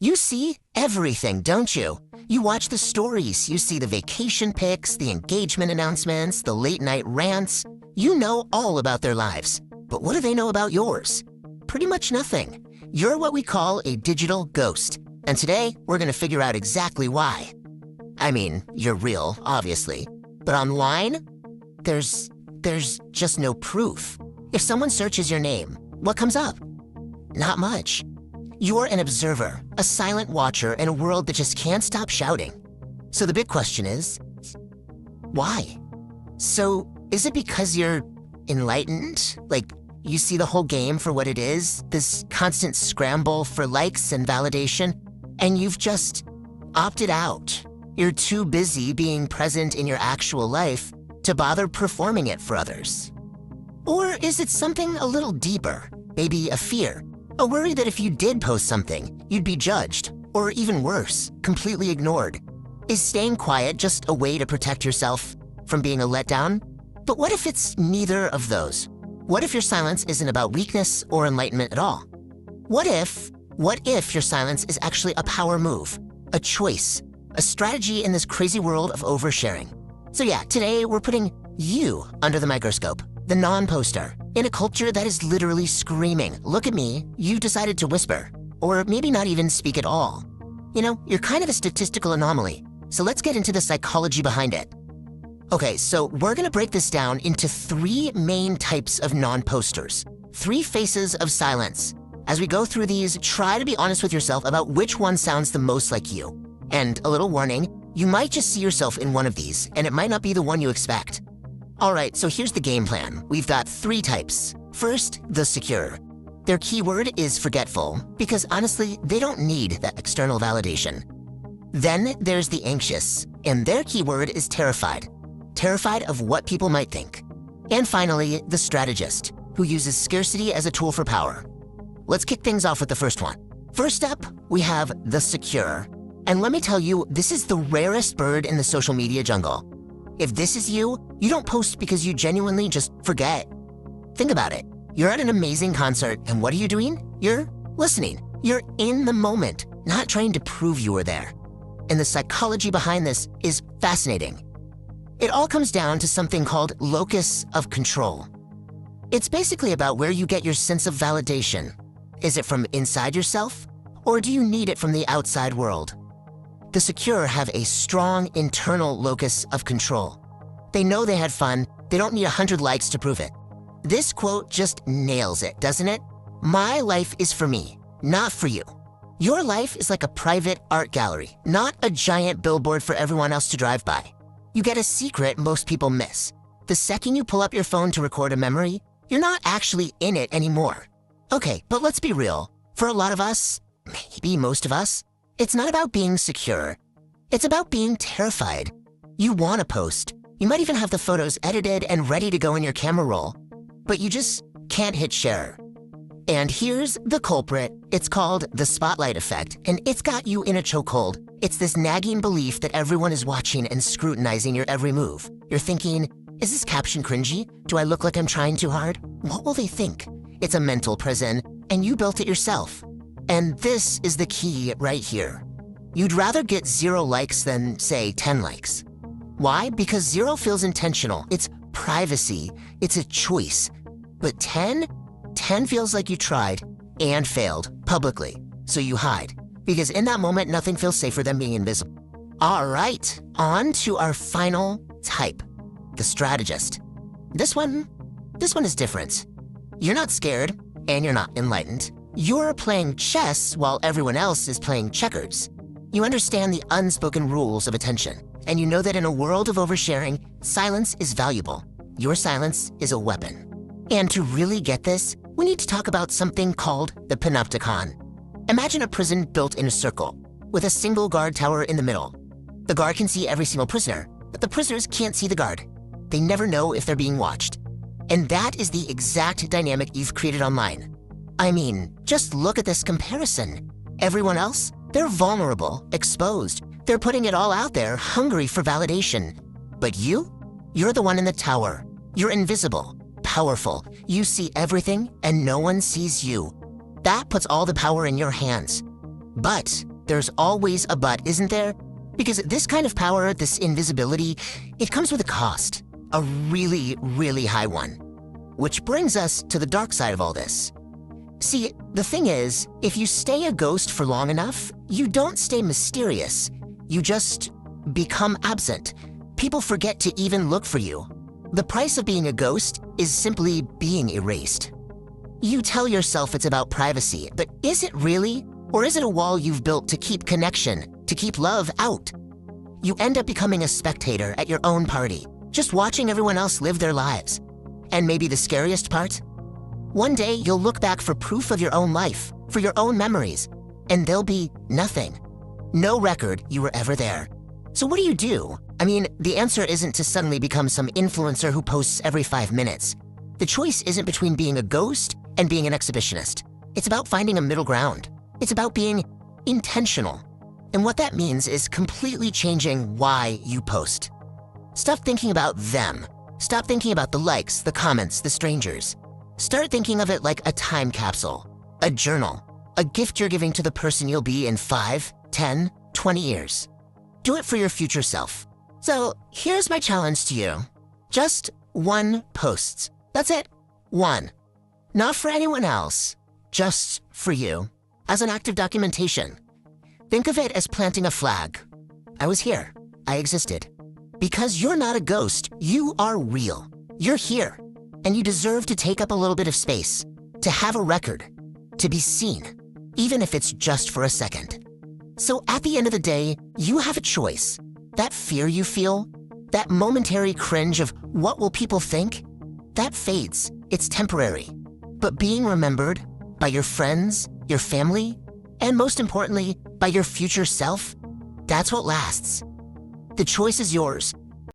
You see everything, don't you? You watch the stories, you see the vacation pics, the engagement announcements, the late-night rants. You know all about their lives. But what do they know about yours? Pretty much nothing. You're what we call a digital ghost. And today, we're gonna figure out exactly why. I mean, you're real, obviously. But online, there's just no proof. If someone searches your name, what comes up? Not much. You're an observer, a silent watcher in a world that just can't stop shouting. So the big question is, why? So is it because you're enlightened? Like, you see the whole game for what it is, this constant scramble for likes and validation, and you've just opted out? You're too busy being present in your actual life to bother performing it for others. Or is it something a little deeper? Maybe a fear, a worry that if you did post something, you'd be judged, or even worse, completely ignored. Is staying quiet just a way to protect yourself from being a letdown? But what if it's neither of those? What if your silence isn't about weakness or enlightenment at all? What if your silence is actually a power move, a choice, a strategy in this crazy world of oversharing? So yeah, today we're putting you under the microscope, the non-poster, in a culture that is literally screaming, "Look at me, you decided to whisper," or maybe not even speak at all. You know, you're kind of a statistical anomaly, so let's get into the psychology behind it. Okay, so we're gonna break this down into 3 main types of non-posters, 3 faces of silence. As we go through these, try to be honest with yourself about which one sounds the most like you. And a little warning, you might just see yourself in one of these, and it might not be the one you expect. All right, so here's the game plan. We've got 3 types. First, the secure. Their keyword is forgetful, because honestly, they don't need that external validation. Then there's the anxious, and their keyword is terrified. Terrified of what people might think. And finally, the strategist, who uses scarcity as a tool for power. Let's kick things off with the first one. First up, we have the secure. And let me tell you, this is the rarest bird in the social media jungle. If this is you, you don't post because you genuinely just forget. Think about it. You're at an amazing concert, and what are you doing? You're listening. You're in the moment, not trying to prove you were there. And the psychology behind this is fascinating. It all comes down to something called locus of control. It's basically about where you get your sense of validation. Is it from inside yourself, or do you need it from the outside world? The secure have a strong internal locus of control. They know they had fun, they don't need 100 likes to prove it. This quote just nails it, doesn't it? My life is for me, not for you. Your life is like a private art gallery, not a giant billboard for everyone else to drive by. You get a secret most people miss. The second you pull up your phone to record a memory, you're not actually in it anymore. Okay, but let's be real. For a lot of us, maybe most of us, it's not about being secure. It's about being terrified. You want to post. You might even have the photos edited and ready to go in your camera roll, but you just can't hit share. And here's the culprit. It's called the spotlight effect, and it's got you in a chokehold. It's this nagging belief that everyone is watching and scrutinizing your every move. You're thinking, is this caption cringy? Do I look like I'm trying too hard? What will they think? It's a mental prison, and you built it yourself. And this is the key right here. You'd rather get 0 likes than, say, 10 likes. Why? Because 0 feels intentional. It's privacy. It's a choice. But 10 feels like you tried and failed publicly. So you hide. Because in that moment, nothing feels safer than being invisible. All right, on to our final type, the strategist. This one is different. You're not scared, and you're not enlightened. You're playing chess while everyone else is playing checkers. You understand the unspoken rules of attention, and you know that in a world of oversharing, silence is valuable. Your silence is a weapon. And to really get this, we need to talk about something called the panopticon. Imagine a prison built in a circle, with a single guard tower in the middle. The guard can see every single prisoner, but the prisoners can't see the guard. They never know if they're being watched. And that is the exact dynamic you've created online. I mean, just look at this comparison. Everyone else, they're vulnerable, exposed. They're putting it all out there, hungry for validation. But you're the one in the tower. You're invisible, powerful. You see everything and no one sees you. That puts all the power in your hands. But there's always a but, isn't there? Because this kind of power, this invisibility, it comes with a cost. A really, really high one. Which brings us to the dark side of all this. See, the thing is, if you stay a ghost for long enough, you don't stay mysterious. You just become absent. People forget to even look for you. The price of being a ghost is simply being erased. You tell yourself it's about privacy, but is it really? Or is it a wall you've built to keep connection, to keep love out? You end up becoming a spectator at your own party, just watching everyone else live their lives. And maybe the scariest part? One day you'll look back for proof of your own life, for your own memories, and there'll be nothing. No record you were ever there. So what do? I mean, the answer isn't to suddenly become some influencer who posts every 5 minutes. The choice isn't between being a ghost and being an exhibitionist. It's about finding a middle ground. It's about being intentional. And what that means is completely changing why you post. Stop thinking about them. Stop thinking about the likes, the comments, the strangers. Start thinking of it like a time capsule, a journal, a gift you're giving to the person you'll be in 5, 10, 20 years. Do it for your future self. So here's my challenge to you. Just 1 post. That's it. 1. Not for anyone else, just for you, as an act of documentation. Think of it as planting a flag. I was here. I existed. Because you're not a ghost, you are real. You're here. And you deserve to take up a little bit of space, to have a record, to be seen, even if it's just for a second. So at the end of the day, you have a choice. That fear you feel, that momentary cringe of what will people think, that fades. It's temporary. But being remembered by your friends, your family, and most importantly, by your future self, that's what lasts. The choice is yours.